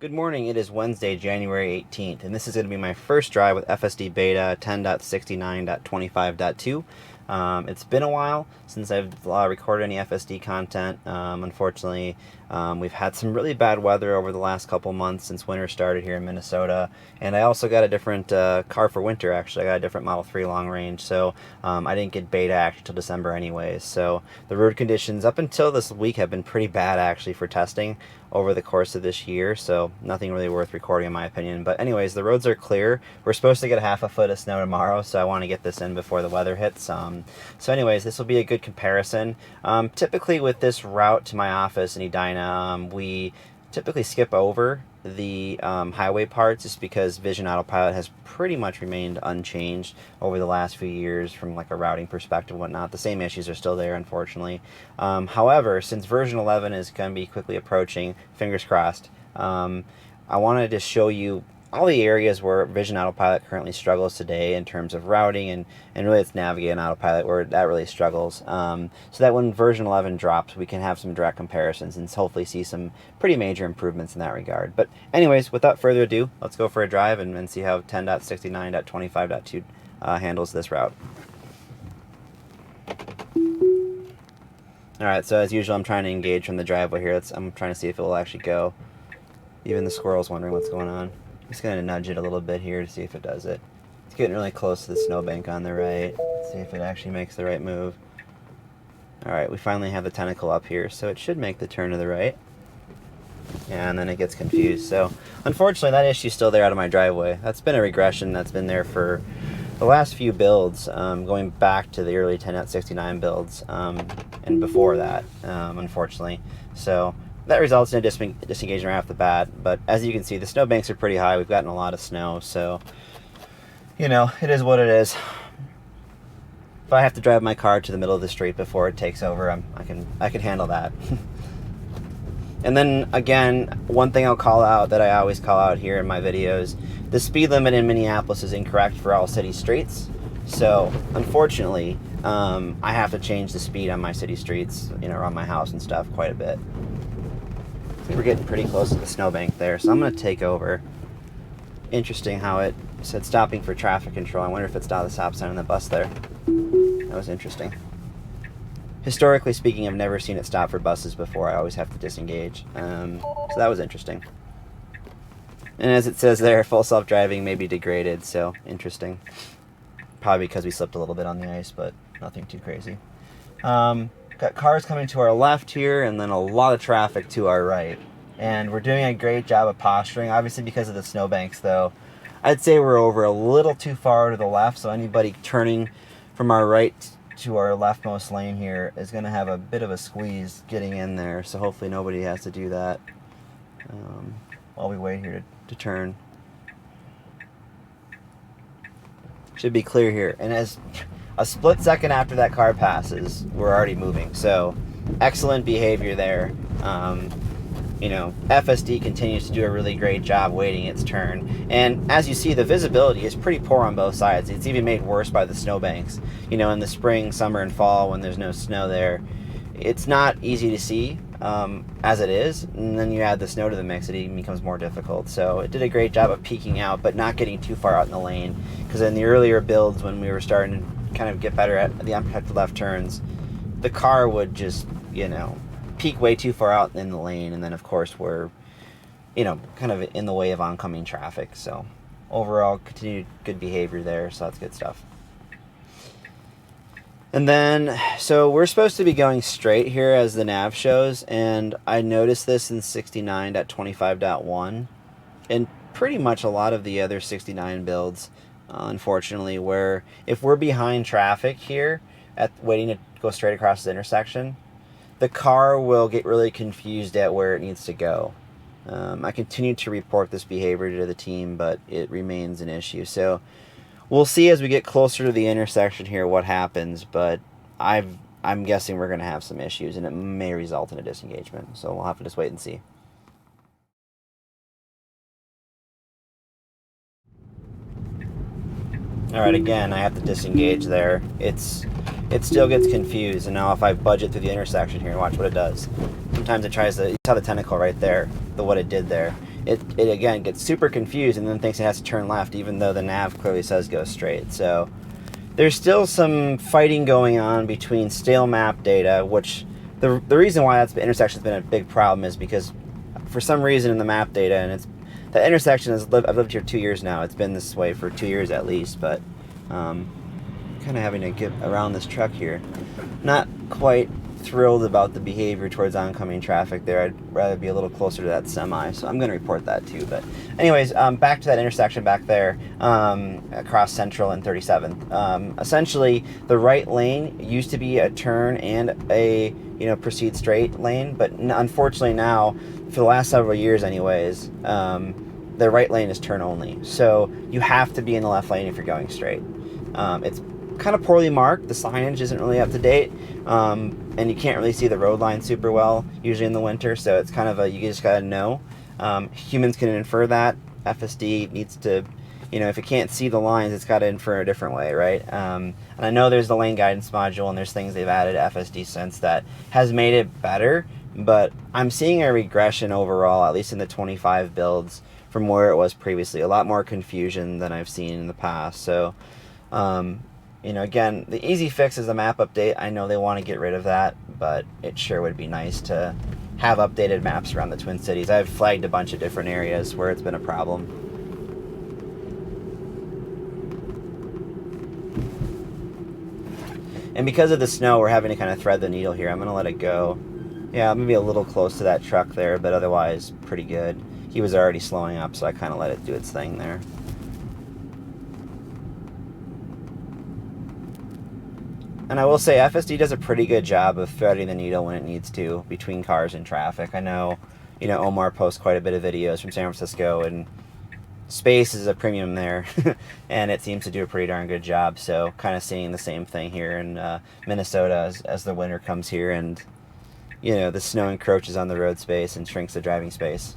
Good morning, it is Wednesday, January 18th, and this is going to be my first drive with FSD Beta 10.69.25.2. It's been a while since I've recorded any FSD content. Unfortunately, we've had some really bad weather over the last couple months since winter started here in Minnesota, and I also got a different car for winter, actually. I got a different Model 3 long range, so I didn't get Beta actually till December anyways. So the road conditions up until this week have been pretty bad actually for testing over the course of this year, so nothing really worth recording in my opinion. But anyways, the roads are clear. We're supposed to get a half a foot of snow tomorrow, so I want to get this in before the weather hits. So anyways, this will be a good comparison. Typically with this route to my office in Edina, we typically skip over the highway parts just because Vision Autopilot has pretty much remained unchanged over the last few years from like a routing perspective and whatnot. The same issues are still there, unfortunately. However, since version 11 is going to be quickly approaching, fingers crossed, I wanted to show you all the areas where Vision Autopilot currently struggles today in terms of routing, and really it's navigating Autopilot where that really struggles. So that when version 11 drops, we can have some direct comparisons and hopefully see some pretty major improvements in that regard. But anyways, without further ado, let's go for a drive and see how 10.69.25.2 handles this route. Alright, so as usual, I'm trying to engage from the driveway here. I'm trying to see if it will actually go. Even the squirrel's wondering what's going on. I'm just going to nudge it a little bit here to see if it does it. It's getting really close to the snowbank on the right. See if it actually makes the right move. Alright, we finally have the tentacle up here, so it should make the turn to the right. And then it gets confused. So, unfortunately, that issue's still there out of my driveway. That's been a regression that's been there for the last few builds, going back to the early 10.69 builds, and before that, unfortunately. So that results in a disengagement right off the bat. But as you can see, the snowbanks are pretty high. We've gotten a lot of snow, so you know, it is what it is. If I have to drive my car to the middle of the street before it takes over, I can handle that. And then again, one thing I'll call out that I always call out here in my videos: the speed limit in Minneapolis is incorrect for all city streets. So unfortunately, I have to change the speed on my city streets, you know, around my house and stuff quite a bit. We're getting pretty close to the snowbank there, so I'm going to take over. Interesting how it said stopping for traffic control. I wonder if it stopped the stop sign on the bus there. That was interesting. Historically speaking, I've never seen it stop for buses before. I always have to disengage. So that was interesting. And as it says there, full self-driving may be degraded, so interesting. Probably because we slipped a little bit on the ice, but nothing too crazy. Got cars coming to our left here, and then a lot of traffic to our right. And we're doing a great job of posturing, obviously because of the snowbanks, though. I'd say we're over a little too far to the left, so anybody turning from our right to our leftmost lane here is going to have a bit of a squeeze getting in there, so hopefully nobody has to do that while we wait here to turn. Should be clear here, and as a split second after that car passes, we're already moving, so excellent behavior there. You know, FSD continues to do a really great job waiting its turn, and as you see, the visibility is pretty poor on both sides. It's even made worse by the snowbanks. You know, in the spring, summer, and fall when there's no snow there, it's not easy to see as it is, and then you add the snow to the mix, it even becomes more difficult. So it did a great job of peeking out, but not getting too far out in the lane, because in the earlier builds when we were starting to kind of get better at the unprotected left turns, the car would just, you know, peak way too far out in the lane, and then of course we're, you know, kind of in the way of oncoming traffic. So overall, continued good behavior there, so that's good stuff. And then, so we're supposed to be going straight here as the nav shows, and I noticed this in 69.25.1 and pretty much a lot of the other 69 builds, unfortunately, where if we're behind traffic here at waiting to go straight across the intersection, the car will get really confused at where it needs to go. I continue to report this behavior to the team, but it remains an issue. So we'll see as we get closer to the intersection here what happens, but I'm guessing we're going to have some issues, and it may result in a disengagement. So we'll have to just wait and see. Alright, again, I have to disengage there. It still gets confused, and now if I budge it through the intersection here, watch what it does. Sometimes it tries to, you saw the tentacle right there, what it did there. it again gets super confused and then thinks it has to turn left, even though the nav clearly says go straight. So there's still some fighting going on between stale map data, which the reason why that's intersection's been a big problem is because for some reason in the map data, and it's the intersection I've lived here 2 years now. It's been this way for 2 years at least, but kind of having to get around this truck here. Not quite thrilled about the behavior towards oncoming traffic there. I'd rather be a little closer to that semi, so I'm going to report that too. But anyways, back to that intersection back there, across Central and 37th. Essentially, the right lane used to be a turn and a proceed straight lane, but unfortunately now, for the last several years anyways, the right lane is turn only. So you have to be in the left lane if you're going straight. It's kind of poorly marked. The signage isn't really up to date, and you can't really see the road line super well usually in the winter, so it's kind of you just gotta know. Humans can infer that. FSD needs to, if it can't see the lines, it's got to infer a different way, right? And I know there's the lane guidance module, and there's things they've added to FSD since that has made it better, but I'm seeing a regression overall, at least in the 25 builds, from where it was previously. A lot more confusion than I've seen in the past. So, again, the easy fix is the map update. I know they want to get rid of that, but it sure would be nice to have updated maps around the Twin Cities. I've flagged a bunch of different areas where it's been a problem. And because of the snow, we're having to kind of thread the needle here. I'm going to let it go. Yeah, I'm going to be a little close to that truck there, but otherwise pretty good. He was already slowing up, so I kind of let it do its thing there. And I will say, FSD does a pretty good job of threading the needle when it needs to between cars and traffic. I know, Omar posts quite a bit of videos from San Francisco, and space is a premium there, and it seems to do a pretty darn good job. So kind of seeing the same thing here in Minnesota as the winter comes here, and the snow encroaches on the road space and shrinks the driving space.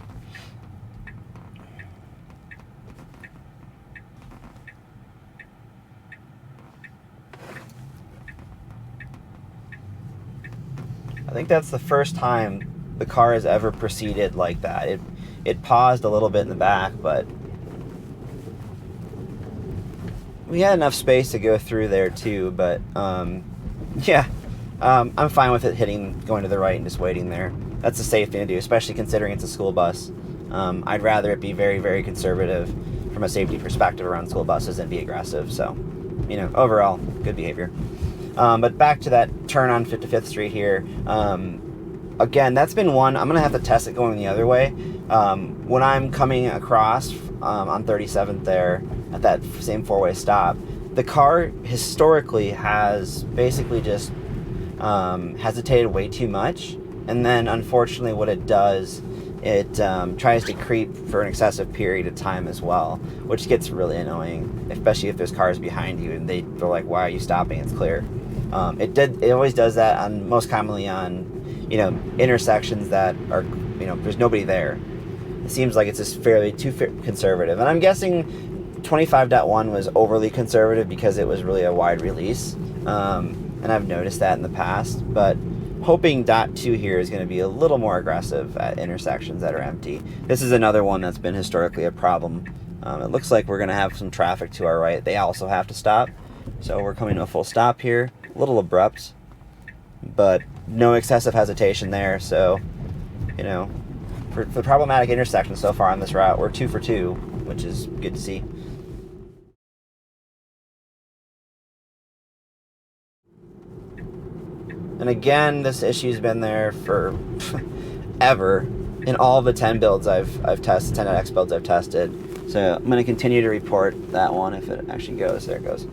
I think that's the first time the car has ever proceeded like that. It paused a little bit in the back, but we had enough space to go through there too. But yeah, I'm fine with it going to the right and just waiting there. That's a safe thing to do, especially considering it's a school bus. I'd rather it be very, very conservative from a safety perspective around school buses than be aggressive. So, overall, good behavior. But back to that turn on 55th Street here. Again, that's been one. I'm going to have to test it going the other way. When I'm coming across on 37th there at that same four-way stop, the car historically has basically just hesitated way too much. And then, unfortunately, what it does, it tries to creep for an excessive period of time as well, which gets really annoying, especially if there's cars behind you and they're like, why are you stopping? It's clear. It always does that most commonly on, intersections that are, there's nobody there. It seems like it's just too conservative. And I'm guessing 25.1 was overly conservative because it was really a wide release. And I've noticed that in the past, but hoping .2 here is going to be a little more aggressive at intersections that are empty. This is another one that's been historically a problem. It looks like we're going to have some traffic to our right. They also have to stop. So we're coming to a full stop here. A little abrupt, but no excessive hesitation there. So, for the problematic intersections so far on this route, we're 2 for 2, which is good to see. And again, this issue's been there for ever in all the 10 builds I've tested, 10.x builds I've tested. So I'm going to continue to report that one if it actually goes. There it goes.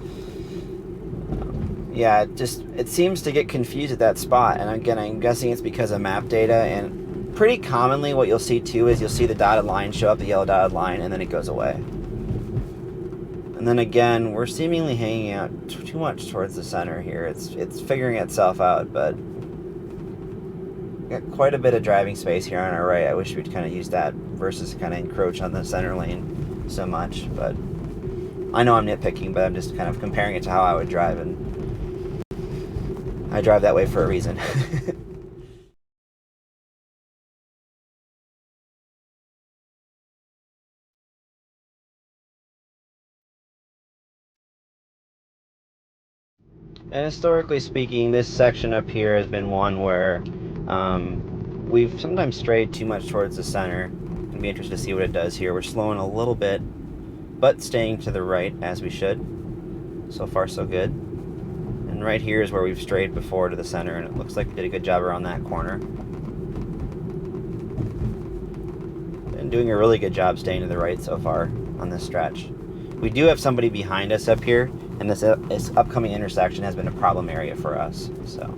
Yeah, it seems to get confused at that spot. And again, I'm guessing it's because of map data. And pretty commonly what you'll see too is you'll see the dotted line show up, the yellow dotted line, and then it goes away. And then again, we're seemingly hanging out too much towards the center here. It's figuring itself out, but got quite a bit of driving space here on our right. I wish we'd kind of use that versus kind of encroach on the center lane so much. But I know I'm nitpicking, but I'm just kind of comparing it to how I would drive, and I drive that way for a reason. And historically speaking, this section up here has been one where we've sometimes strayed too much towards the center. I'd be interested to see what it does here. We're slowing a little bit, but staying to the right as we should. So far, so good. And right here is where we've strayed before to the center, and it looks like we did a good job around that corner. And doing a really good job staying to the right so far on this stretch. We do have somebody behind us up here, and this upcoming intersection has been a problem area for us. So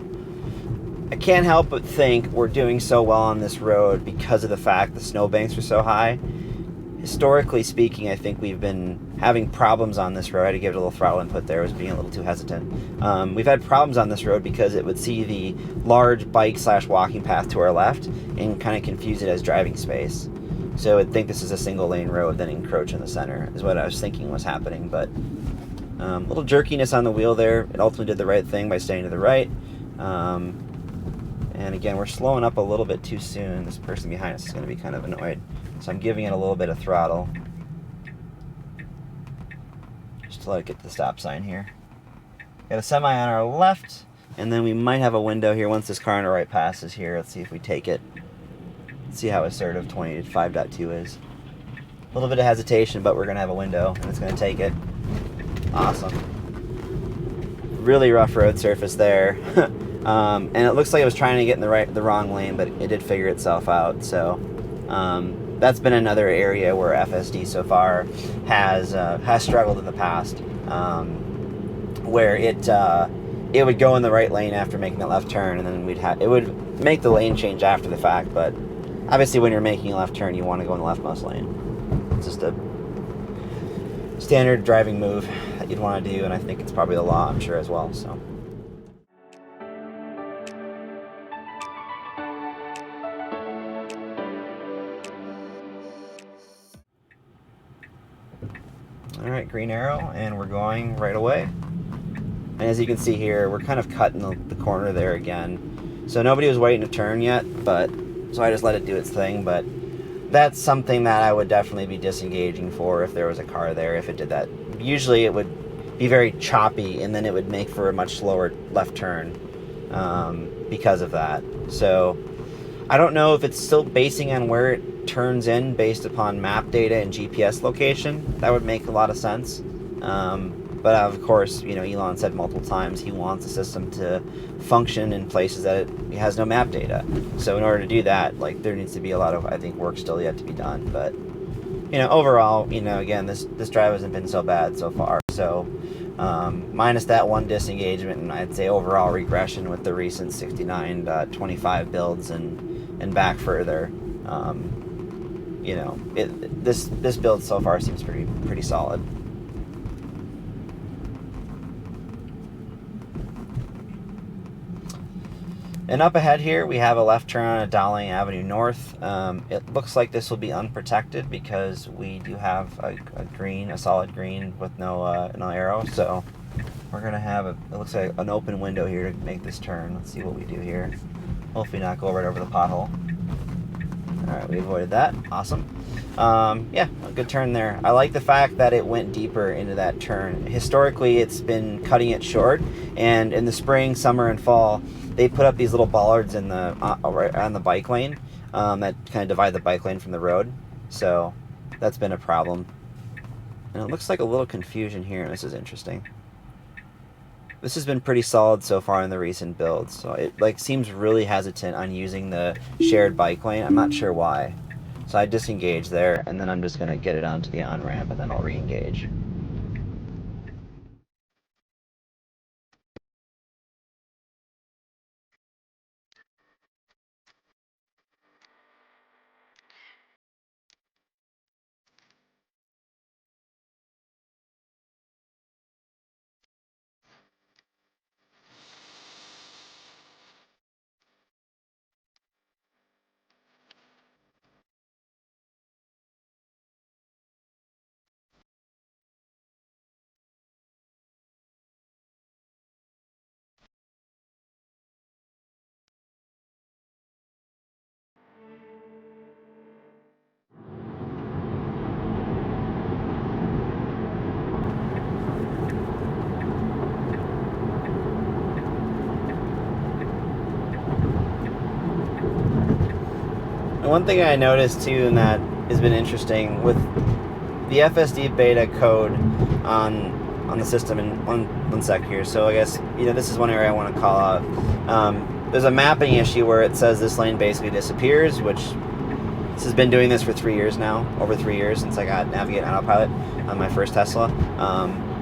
I can't help but think we're doing so well on this road because of the fact the snowbanks are so high. Historically speaking, I think we've been having problems on this road. I had to give it a little throttle input there. I was being a little too hesitant. We've had problems on this road because it would see the large bike/walking path to our left and kind of confuse it as driving space. So I'd think this is a single lane road, then encroach in the center is what I was thinking was happening. But a little jerkiness on the wheel there. It ultimately did the right thing by staying to the right. And again, we're slowing up a little bit too soon. This person behind us is going to be kind of annoyed. So I'm giving it a little bit of throttle, just to let it get to the stop sign here. Got a semi on our left, and then we might have a window here once this car on our right passes here. Let's see if we take it. Let's see how assertive 25.2 is. A little bit of hesitation, but we're going to have a window, and it's going to take it. Awesome. Really rough road surface there. And it looks like it was trying to get in the wrong lane, but it did figure itself out. So that's been another area where FSD so far has struggled in the past, where it would go in the right lane after making that left turn, and then it would make the lane change after the fact. But obviously, when you're making a left turn, you want to go in the leftmost lane. It's just a standard driving move that you'd want to do, and I think it's probably the law, I'm sure, as well. So. All right, green arrow, and we're going right away. And as you can see here, we're kind of cutting the corner there again. So nobody was waiting to turn yet, so I just let it do its thing. But that's something that I would definitely be disengaging for if there was a car there, if it did that. Usually it would be very choppy, and then it would make for a much slower left turn because of that. So I don't know if it's still basing on where it turns in based upon map data and GPS location. That would make a lot of sense. But of course, Elon said multiple times he wants the system to function in places that it has no map data. So in order to do that, there needs to be a lot of, I think, work still yet to be done. But overall, again, this drive hasn't been so bad so far. So minus that one disengagement, and I'd say overall regression with the recent 69.25 builds and back further. This build so far seems pretty solid. And up ahead here, we have a left turn on a Dowling Avenue North. It looks like this will be unprotected because we do have a solid green with no arrow. So we're gonna have it looks like an open window here to make this turn. Let's see what we do here. Hopefully not go right over the pothole. All right, we avoided that. Awesome. Yeah, a good turn there. I like the fact that it went deeper into that turn. Historically, it's been cutting it short, and in the spring, summer, and fall, they put up these little bollards in on the bike lane that kind of divide the bike lane from the road. So that's been a problem. And it looks like a little confusion here. This is interesting. This has been pretty solid so far in the recent builds. So it seems really hesitant on using the shared bike lane. I'm not sure why. So I disengage there, and then I'm just going to get it onto the on-ramp, and then I'll re-engage. one thing I noticed too, and that has been interesting with the FSD Beta code on the system, and one sec here. So I guess, this is one area I want to call out. There's a mapping issue where it says this lane basically disappears, which this has been doing this for 3 years now, over 3 years since I got Navigate and Autopilot on my first Tesla.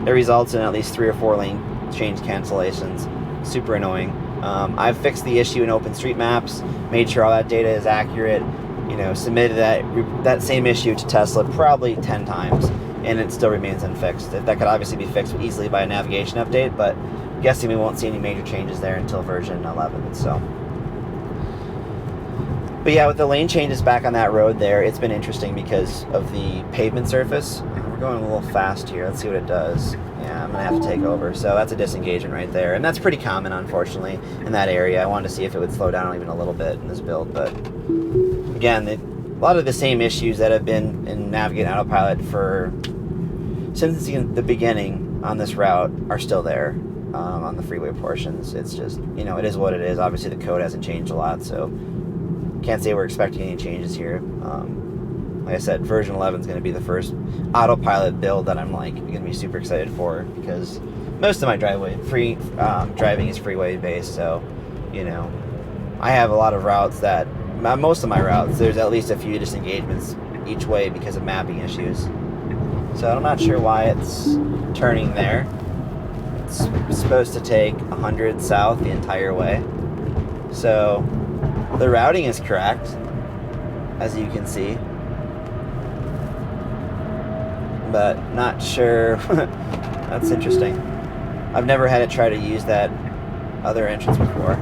It results in at least 3 or 4 lane change cancellations. Super annoying. I've fixed the issue in OpenStreetMaps, made sure all that data is accurate, submitted that same issue to Tesla probably 10 times, and it still remains unfixed. That could obviously be fixed easily by a navigation update, but I'm guessing we won't see any major changes there until version 11. So, but yeah, with the lane changes back on that road there, it's been interesting because of the pavement surface. We're going a little fast here. Let's see what it does. Yeah, I'm going to have to take over. So that's a disengagement right there. And that's pretty common, unfortunately, in that area. I wanted to see if it would slow down even a little bit in this build. But again, a lot of the same issues that have been in Navigate and Autopilot since the beginning on this route are still there on the freeway portions. It's just, it is what it is. Obviously, the code hasn't changed a lot, so can't say we're expecting any changes here. Like I said, version 11 is going to be the first Autopilot build that I'm going to be super excited for, because most of my driving is freeway based. So, I have a lot of routes that most of my routes there's at least a few disengagements each way because of mapping issues. So I'm not sure why it's turning there. It's supposed to take 100 south the entire way. So the routing is correct, as you can see, but not sure. That's interesting. I've never had it try to use that other entrance before.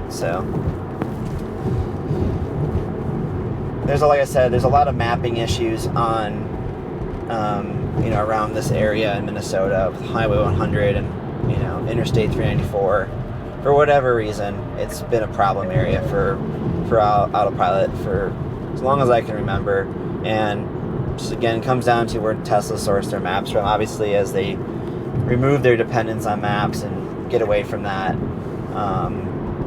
So like I said, there's a lot of mapping issues on around this area in Minnesota with Highway 100 and Interstate 394. For whatever reason, it's been a problem area for Autopilot for as long as I can remember. And just again, comes down to where Tesla source their maps from. Obviously, as they remove their dependence on maps and get away from that,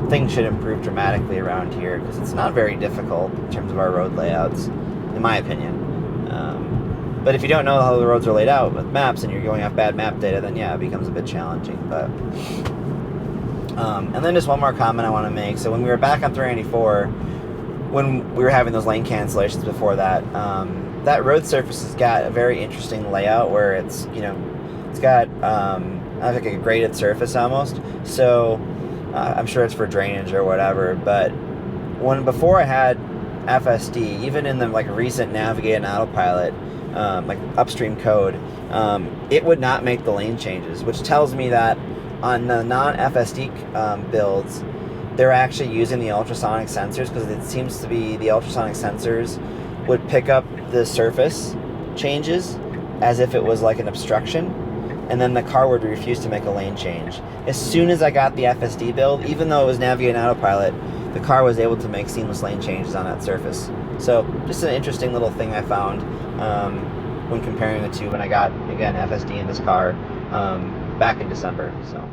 things should improve dramatically around here, because it's not very difficult in terms of our road layouts, in my opinion. But if you don't know how the roads are laid out with maps and you're going off bad map data, then yeah, it becomes a bit challenging. But and then just one more comment I want to make. So when we were back on 394, when we were having those lane cancellations before that, that road surface has got a very interesting layout where it's got like a graded surface almost. So I'm sure it's for drainage or whatever. But before I had FSD, even in the recent Navigate and Autopilot, upstream code, it would not make the lane changes, which tells me that on the non-FSD builds, they're actually using the ultrasonic sensors, because it seems to be the ultrasonic sensors would pick up the surface changes as if it was like an obstruction, and then the car would refuse to make a lane change. As soon as I got the FSD build, even though it was Navigate and Autopilot, the car was able to make seamless lane changes on that surface. So just an interesting little thing I found when comparing the two when I got, again, FSD in this car back in December. So.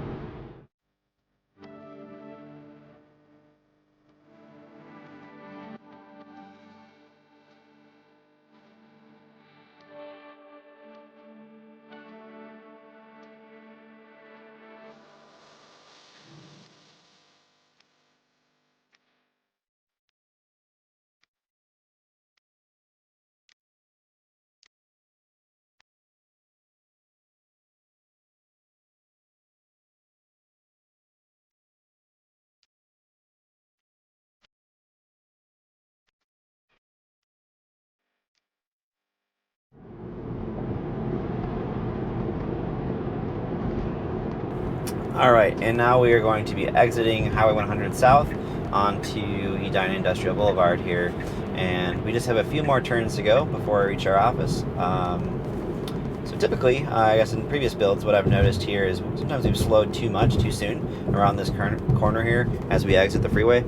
Alright, and now we are going to be exiting Highway 100 South onto Edina Industrial Boulevard here, and we just have a few more turns to go before we reach our office. So typically, I guess in previous builds, what I've noticed here is sometimes we've slowed too much too soon around this corner here as we exit the freeway.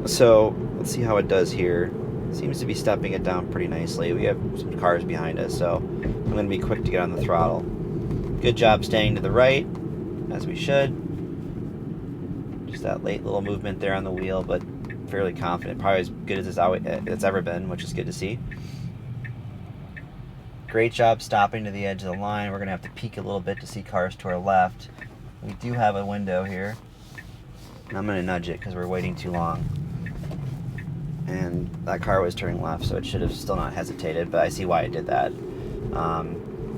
So let's see how it does here. Seems to be stepping it down pretty nicely. We have some cars behind us, so I'm going to be quick to get on the throttle. Good job staying to the right, as we should. Just that late little movement there on the wheel, but fairly confident. Probably as good as it's ever been, which is good to see. Great job stopping to the edge of the line. We're going to have to peek a little bit to see cars to our left. We do have a window here. And I'm going to nudge it because we're waiting too long. And that car was turning left, so it should have still not hesitated, but I see why it did that.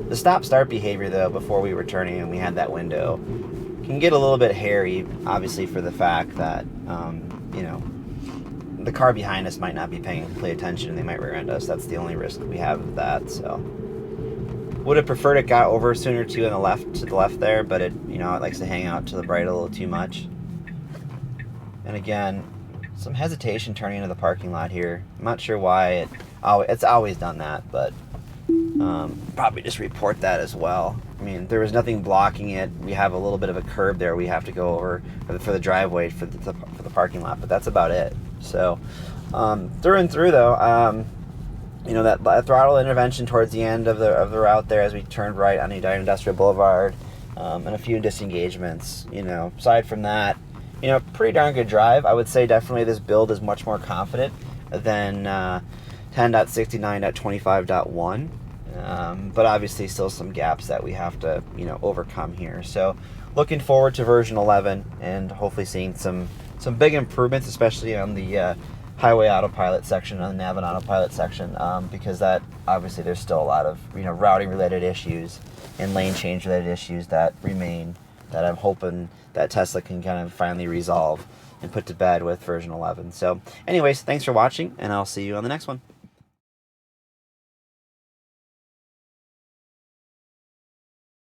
The stop-start behavior, though, before we were turning and we had that window, can get a little bit hairy, obviously, for the fact that, you know, the car behind us might not be paying complete attention and they might rear end us. That's the only risk we have of that, so. Would have preferred it got over sooner, too, to the left there, but it, you know, it likes to hang out to the right a little too much. And again, some hesitation turning into the parking lot here. I'm not sure why it's always done that, but probably just report that as well. I mean, there was nothing blocking it. We have a little bit of a curb there we have to go over for the driveway for the parking lot, but that's about it. So through and through, though, you know, that throttle intervention towards the end of the route there as we turned right on Edina Industrial Boulevard, and a few disengagements. You know, aside from that, you know, pretty darn good drive. I would say definitely this build is much more confident than 10.69.25.1. But obviously still some gaps that we have to, you know, overcome here. So looking forward to version 11 and hopefully seeing some big improvements, especially on the highway autopilot section, on the nav and autopilot section, because that obviously there's still a lot of, you know, routing related issues and lane change related issues that remain, that I'm hoping that Tesla can kind of finally resolve and put to bed with version 11. So anyways, thanks for watching, and I'll see you on the next one.